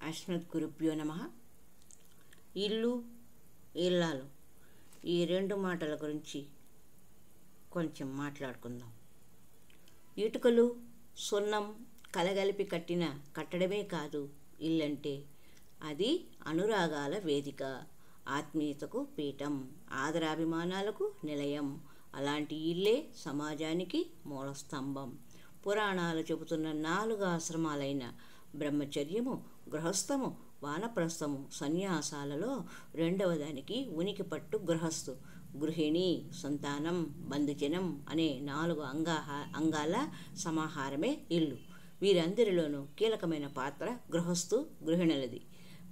అస్మద్గురుభ్యో నమః. ఇల్లు, ఇల్లాలు ఈ రెండు మాటల గురించి కొంచెం మాట్లాడుకుందాం. ఇటుకలు, సున్నం కలగలిపి కట్టిన కట్టడమే కాదు ఇల్లంటే. అది అనురాగాల వేదిక, ఆత్మీయతకు పీఠం, ఆదరాభిమానాలకు నిలయం. అలాంటి ఇల్లే సమాజానికి మూలస్తంభం. పురాణాలు చెబుతున్న 4 ఆశ్రమాలైన బ్రహ్మచర్యము, గృహస్థము, వానప్రస్థము, సన్యాసాలలో రెండవ దానికి ఉనికి పట్టు గృహస్థు. గృహిణి, సంతానం, బంధుజనం అనే 4 అంగాల సమాహారమే ఇల్లు. వీరందరిలోనూ కీలకమైన పాత్ర గృహస్థు, గృహిణులది.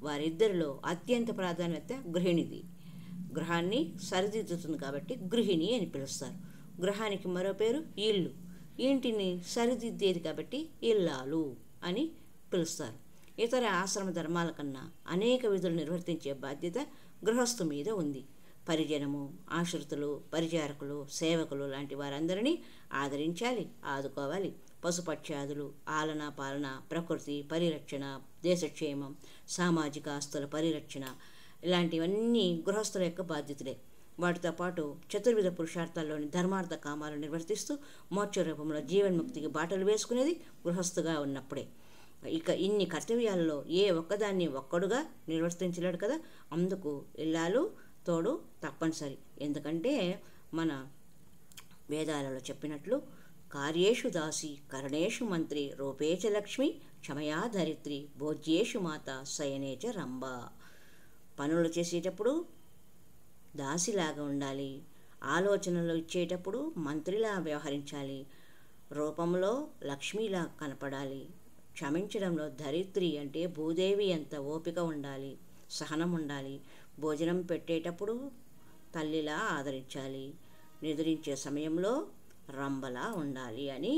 వారిద్దరిలో అత్యంత ప్రాధాన్యత గృహిణిది. గృహాన్ని సరిదిద్దుతుంది కాబట్టి గృహిణి అని పిలుస్తారు. గృహానికి మరో పేరు ఇల్లు. ఇంటిని సరిదిద్దేది కాబట్టి ఇల్లాలు అని పిలుస్తారు. ఇతర ఆశ్రమ ధర్మాల కన్నా అనేక విధులు నిర్వర్తించే బాధ్యత గృహస్థు మీద ఉంది. పరిజనము, ఆశ్రితులు, పరిచారకులు, సేవకులు లాంటి వారందరినీ ఆదరించాలి, ఆదుకోవాలి. పశుపక్ష్యాదులు, ఆలన పాలన, ప్రకృతి పరిరక్షణ, దేశక్షేమం, సామాజిక ఆస్తుల పరిరక్షణ ఇలాంటివన్నీ గృహస్థుల యొక్క బాధ్యతలే. వాటితో పాటు చతుర్విధ పురుషార్థాల్లోని ధర్మార్థ కామాలు నిర్వర్తిస్తూ మోక్ష రూపంలో జీవన్ముక్తికి బాటలు వేసుకునేది గృహస్థుగా ఉన్నప్పుడే. ఇక ఇన్ని కర్తవ్యాలలో ఏ ఒక్కదాన్ని ఒక్కడుగా నిర్వర్తించలేడు కదా. అందుకు ఇల్లాలు తోడు తప్పనిసరి. ఎందుకంటే మన వేదాలలో చెప్పినట్లు కార్యేషు దాసి, కరణేషు మంత్రి, రూపేచ లక్ష్మి, క్షమయా ధరిత్రి, భోజ్యేషు మాత, శయనేచ రంభ. పనులు చేసేటప్పుడు దాసిలాగా ఉండాలి, ఆలోచనలు ఇచ్చేటప్పుడు మంత్రిలా వ్యవహరించాలి, రూపంలో లక్ష్మిలా కనపడాలి, క్షమించడంలో ధరిత్రి అంటే భూదేవి అంత ఓపిక ఉండాలి, సహనం ఉండాలి, భోజనం పెట్టేటప్పుడు తల్లిలా ఆదరించాలి, నిద్రించే సమయంలో రంభలా ఉండాలి అని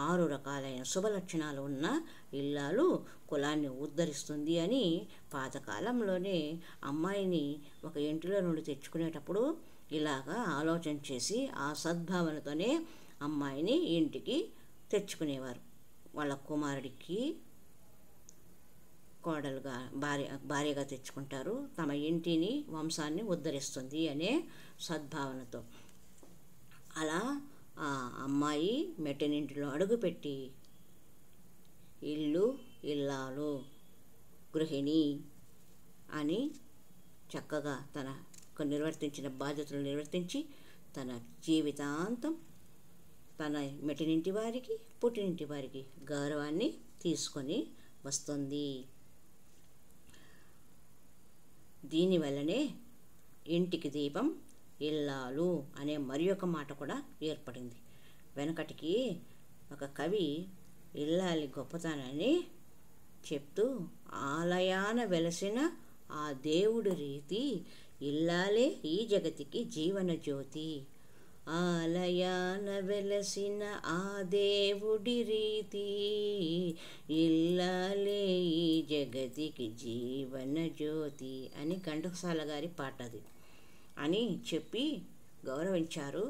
6 రకాలైన శుభలక్షణాలు ఉన్న ఇల్లాలు కులాన్ని ఉద్ధరిస్తుంది అని పాతకాలంలోనే అమ్మాయిని ఒక ఇంటిలో నుండి తెచ్చుకునేటప్పుడు ఇలాగా ఆలోచన చేసి ఆ సద్భావనతోనే అమ్మాయిని ఇంటికి తెచ్చుకునేవారు. వాళ్ళ కుమారుడికి కోడలుగా భార్యగా తెచ్చుకుంటారు. తమ ఇంటిని, వంశాన్ని ఉద్ధరిస్తుంది అనే సద్భావనతో. అలా ఆ అమ్మాయి మెట్టనింటిలో అడుగుపెట్టి ఇల్లు, ఇల్లాలు, గృహిణి అని చక్కగా తన నిర్వర్తించిన బాధ్యతలు నిర్వర్తించి తన జీవితాంతం తన మెట్టినింటి వారికి, పుట్టినింటి వారికి గౌరవాన్ని తీసుకొని వస్తుంది. దీనివల్లనే ఇంటికి దీపం ఇల్లాలు అనే మరి ఒక మాట కూడా ఏర్పడింది. వెనకటికి ఒక కవి ఇల్లాలి గొప్పతనాన్ని చెప్తూ, ఆలయాన వెలసిన ఆ దేవుడి రీతి, ఇల్లాలే ఈ జగతికి జీవన జ్యోతి. ఆలయాన వెలసిన ఆ దేవుడి రీతి, ఇల్లాలే ఈ జగతికి జీవన జ్యోతి అని ఘంటసాల గారి పాట అది అని చెప్పి గౌరవించారు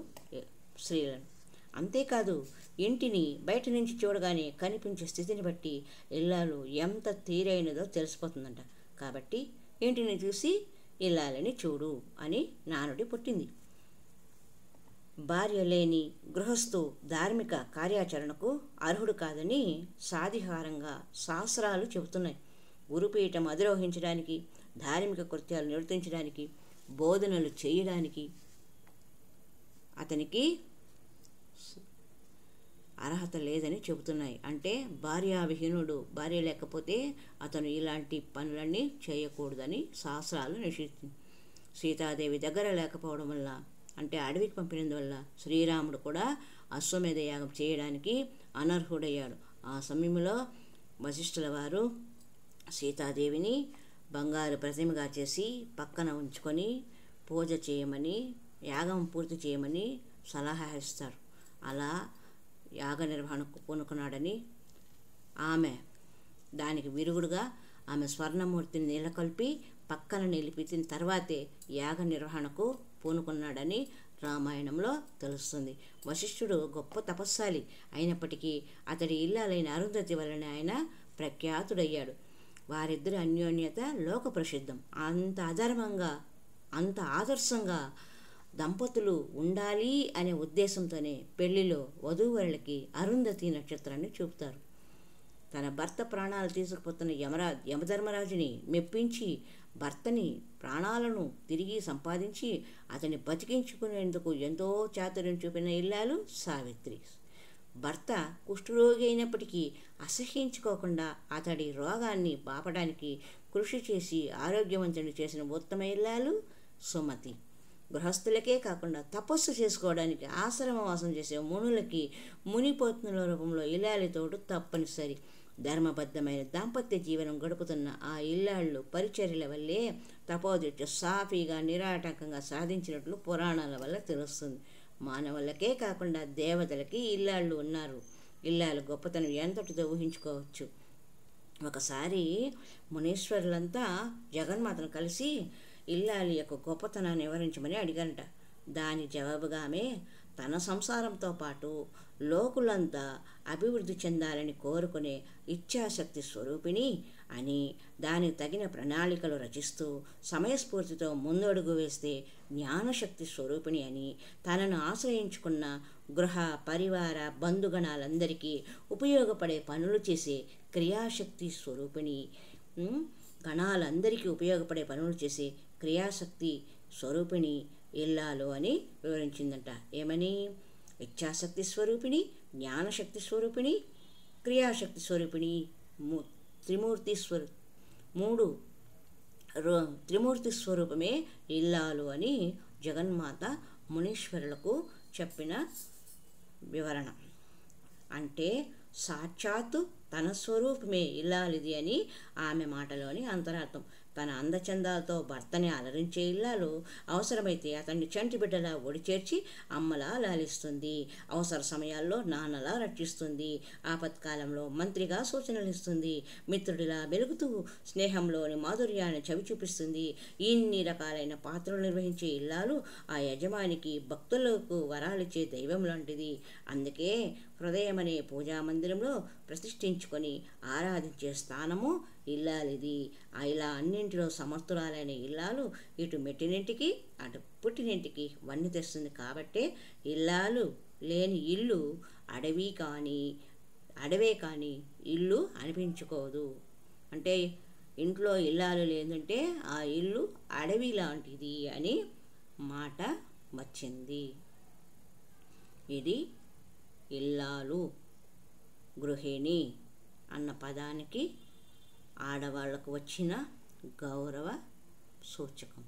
స్త్రీలను. అంతేకాదు, ఇంటిని బయట నుంచి చూడగానే కనిపించే స్థితిని బట్టి ఇల్లాలు ఎంత తీరైనదో తెలిసిపోతుందంట. కాబట్టి ఇంటిని చూసి ఇల్లాలని చూడు అని నానుడి పుట్టింది. భార్య లేని గృహస్థు ధార్మిక కార్యాచరణకు అర్హుడు కాదని సాధికారంగా శాస్త్రాలు చెబుతున్నాయి. గురుపీఠం అధిరోహించడానికి, ధార్మిక కృత్యాలు నిర్వర్తించడానికి, బోధనలు చేయడానికి అతనికి అర్హత లేదని చెబుతున్నాయి. అంటే భార్యావిహీనుడు, భార్య లేకపోతే అతను ఇలాంటి పనులన్నీ చేయకూడదని శాస్త్రాలు నిషేధించింది. సీతాదేవి దగ్గర లేకపోవడం వల్ల, అంటే అడవికి పంపినందువల్ల శ్రీరాముడు కూడా అశ్వమేధ యాగం చేయడానికి అనర్హుడయ్యాడు. ఆ సమయంలో వశిష్ఠుల వారు సీతాదేవిని బంగారు ప్రతిమగా చేసి పక్కన ఉంచుకొని పూజ చేయమని, యాగం పూర్తి చేయమని సలహా ఇస్తారు. అలా యాగ నిర్వహణకు పూనుకున్నాడని ఆమె దానికి విరుగుడుగా ఆమె స్వర్ణమూర్తిని నెలకొల్పి పక్కన నిలిపిన తర్వాతే యాగ నిర్వహణకు పూనుకున్నాడని రామాయణంలో తెలుస్తుంది. వశిష్ఠుడు గొప్ప తపస్శాలి అయినప్పటికీ అతడి ఇల్లాలైన అరుంధతి వలన ఆయన ప్రఖ్యాతుడయ్యాడు. వారిద్దరి అన్యోన్యత లోక ప్రసిద్ధం. అంత అధర్మంగా, అంత ఆదర్శంగా దంపతులు ఉండాలి అనే ఉద్దేశంతోనే పెళ్లిలో వధూవరులకి అరుంధతి నక్షత్రాన్ని చూపుతారు. తన భర్త ప్రాణాలు తీసుకుపోతున్న యమధర్మరాజుని మెప్పించి భర్తని ప్రాణాలను తిరిగి సంపాదించి అతన్ని బతికించుకునేందుకు ఎంతో చాతుర్యం చూపిన ఇల్లాలు సావిత్రి. భర్త కుష్ఠరోగి అయినప్పటికీ అసహ్యించుకోకుండా అతడి రోగాన్ని బాపడానికి కృషి చేసి ఆరోగ్యవంతుని చేసిన ఉత్తమ ఇల్లాలు సుమతి. గృహస్థులకే కాకుండా తపస్సు చేసుకోవడానికి ఆశ్రమవాసం చేసే మునులకి మునిపత్నుల రూపంలో ఇల్లాలి తోడు తప్పనిసరి. ధర్మబద్ధమైన దాంపత్య జీవనం గడుపుతున్న ఆ ఇల్లాళ్ళు పరిచర్యల వల్లే తపోదీక్ష సాఫీగా నిరాటంకంగా సాధించినట్లు పురాణాల వల్ల తెలుస్తుంది. మానవులకే కాకుండా దేవతలకి ఇల్లాళ్ళు ఉన్నారు. ఇల్లాలు గొప్పతనం ఎంతటితో ఊహించుకోవచ్చు. ఒకసారి మునీశ్వరులంతా జగన్మాతను కలిసి ఇల్లాలి యొక్క గొప్పతనాన్ని వివరించమని అడిగారట. దాని జవాబుగా ఆమె తన సంసారంతో పాటు లోకులంతా అభివృద్ధి చెందాలని కోరుకునే ఇచ్ఛాశక్తి స్వరూపిణి అని, దానికి తగిన ప్రణాళికలు రచిస్తూ సమయస్ఫూర్తితో ముందడుగు వేస్తే జ్ఞానశక్తి స్వరూపిణి అని, తనను ఆశ్రయించుకున్న గృహ పరివార బంధుగణాలందరికీ ఉపయోగపడే పనులు చేసే క్రియాశక్తి స్వరూపిణి, గణాలందరికీ ఉపయోగపడే పనులు చేసే క్రియాశక్తి స్వరూపిణి ఇల్లాలు అని వివరించిందంట. ఏమని? ఇచ్ఛాశక్తి స్వరూపిణి, జ్ఞానశక్తి స్వరూపిణి, క్రియాశక్తి స్వరూపిణి, త్రిమూర్తి స్వరూపమే ఇల్లాలు అని జగన్మాత మునీశ్వరులకు చెప్పిన వివరణ. అంటే సాక్షాత్తు తన స్వరూపమే ఇల్లాలిది అని ఆమె మాటలోని అంతరార్థం. తన అందచందాలతో భర్తని అలరించే ఇల్లాలు అవసరమైతే అతన్ని చంటి బిడ్డలా ఒడిచేర్చి అమ్మలా లాలిస్తుంది. అవసర సమయాల్లో నాన్నలా రక్షిస్తుంది. ఆపత్కాలంలో మంత్రిగా సూచనలు ఇస్తుంది. మిత్రుడిలా వెలుగుతూ స్నేహంలోని మాధుర్యాన్ని చవి చూపిస్తుంది. ఇన్ని రకాలైన పాత్రలు నిర్వహించే ఇల్లాలు ఆ యజమానికి భక్తులకు వరాలిచ్చే దైవం లాంటిది. అందుకే హృదయం అనే పూజా మందిరంలో ప్రతిష్ఠించుకొని ఆరాధించే స్థానము ఇల్లాలిది. ఇలా అన్నింటిలో సమర్థురాలైన ఇల్లాలు ఇటు మెట్టినింటికి అటు పుట్టినింటికి వన్నె తెస్తుంది. కాబట్టే ఇల్లాలు లేని ఇల్లు అడవే కానీ ఇల్లు అనిపించుకోదు. అంటే ఇంట్లో ఇల్లాలు లేదంటే ఆ ఇల్లు అడవి లాంటిది అని మాట వచ్చింది. ఇది ఇల్లాలు, గృహిణి అన్న పదానికి ఆడవాళ్లకు వచ్చిన గౌరవ సూచకం.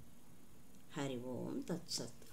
హరి ఓం తత్సత్.